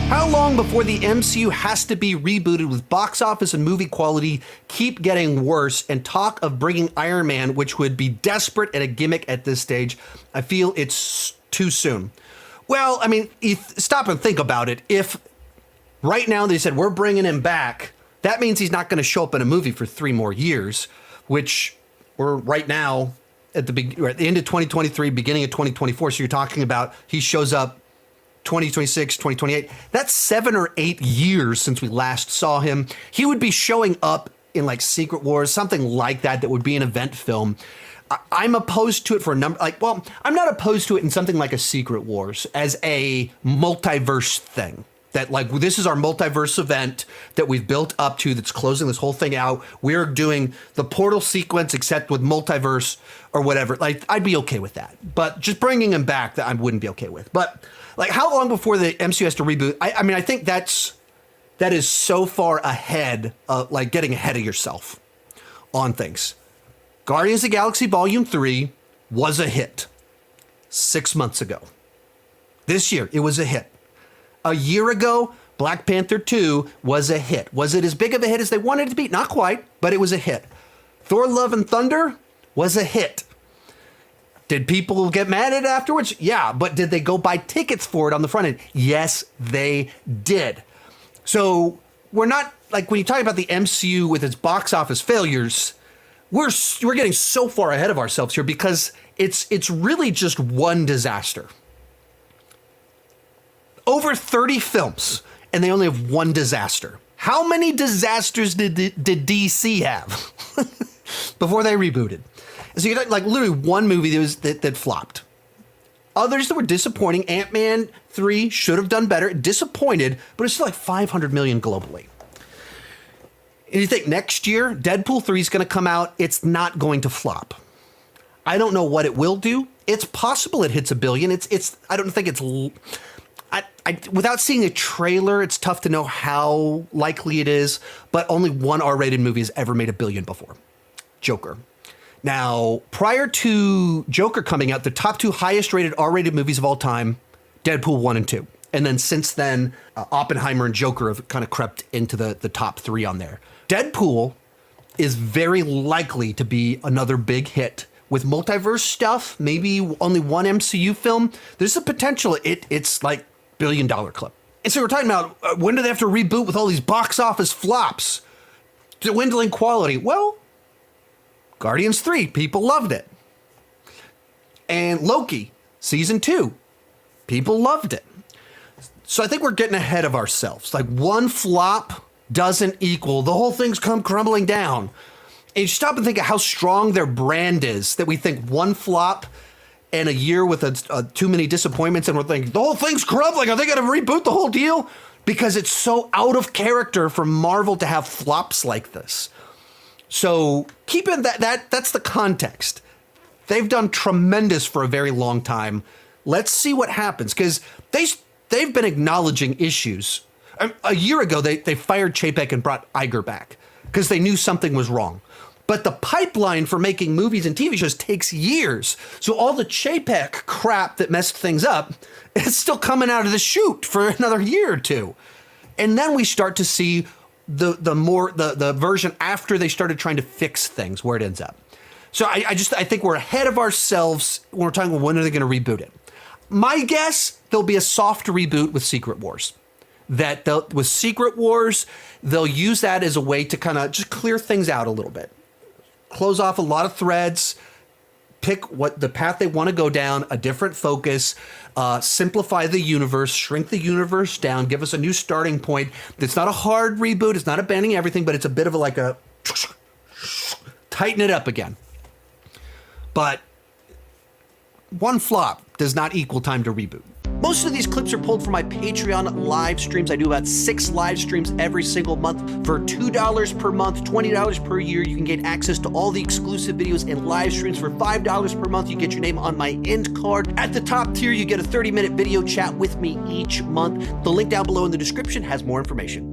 How long before the MCU has to be rebooted with box office and movie quality keep getting worse and talk of bringing Iron Man, which would be desperate at a gimmick at this stage? I feel it's too soon. Well, I mean, stop and think about it. If right now they said we're bringing him back, that means he's not going to show up in a movie for 3 more years, which we're right now at the end of 2023, beginning of 2024. So you're talking about he shows up 2026, 2028. That's 7 or 8 years since we last saw him. He would be showing up in like Secret Wars, something like that, that would be an event film. I'm opposed to it for a number, I'm not opposed to it in something like a Secret Wars as a multiverse thing. That like, this is our multiverse event that we've built up to that's closing this whole thing out. We're doing the portal sequence except with multiverse or whatever. Like, I'd be okay with that. But just bringing him back, that I wouldn't be okay with. But like, how long before the MCU has to reboot? I mean, I think that is so far ahead, like getting ahead of yourself on things. Guardians of the Galaxy Volume 3 was a hit 6 months ago. This year, it was a hit. A year ago, Black Panther 2 was a hit. Was it as big of a hit as they wanted it to be? Not quite, but it was a hit. Thor Love and Thunder was a hit. Did people get mad at it afterwards? Yeah, but did they go buy tickets for it on the front end? Yes, they did. So we're not, like when you talk about the MCU with its box office failures, we're getting so far ahead of ourselves here because it's really just one disaster. Over 30 films, and they only have one disaster. How many disasters did DC have before they rebooted? So you got like literally one movie that flopped. Others that were disappointing. Ant-Man 3 should have done better. Disappointed, but it's still like 500 million globally. And you think next year, Deadpool 3 is going to come out. It's not going to flop. I don't know what it will do. It's possible it hits $1 billion. I don't think it's... without seeing a trailer, it's tough to know how likely it is, but only one R-rated movie has ever made $1 billion before. Joker. Now, prior to Joker coming out, the top 2 highest rated R-rated movies of all time, Deadpool 1 and 2. And then since then, Oppenheimer and Joker have kind of crept into the top 3 on there. Deadpool is very likely to be another big hit. With multiverse stuff, maybe only one MCU film, there's a potential it's like $1 billion clip. And so we're talking about when do they have to reboot with all these box office flops? Dwindling quality. Well, Guardians 3, people loved it. And Loki, season 2, people loved it. So I think we're getting ahead of ourselves. Like one flop doesn't equal the whole thing's come crumbling down. And you stop and think of how strong their brand is, that we think one flop and a year with too many disappointments, and we're thinking the whole thing's crumbling. Are they going to reboot the whole deal? Because it's so out of character for Marvel to have flops like this. So keep in that's the context. They've done tremendous for a very long time. Let's see what happens, because they've been acknowledging issues. A year ago, they fired Chapek and brought Iger back because they knew something was wrong. But the pipeline for making movies and TV shows takes years. So all the Chapek crap that messed things up is still coming out of the chute for another year or two. And then we start to see the version after they started trying to fix things, where it ends up. So I think we're ahead of ourselves when we're talking about when are they going to reboot it. My guess, there'll be a soft reboot with Secret Wars. With Secret Wars, they'll use that as a way to kind of just clear things out a little bit. Close off a lot of threads, pick what the path they want to go down, a different focus, simplify the universe, shrink the universe down, give us a new starting point. It's not a hard reboot. It's not abandoning everything, but it's a bit of a tighten it up again. But one flop does not equal time to reboot. Most of these clips are pulled from my Patreon live streams. I do about 6 live streams every single month for $2 per month, $20 per year. You can get access to all the exclusive videos and live streams for $5 per month. You get your name on my end card. At the top tier, you get a 30-minute video chat with me each month. The link down below in the description has more information.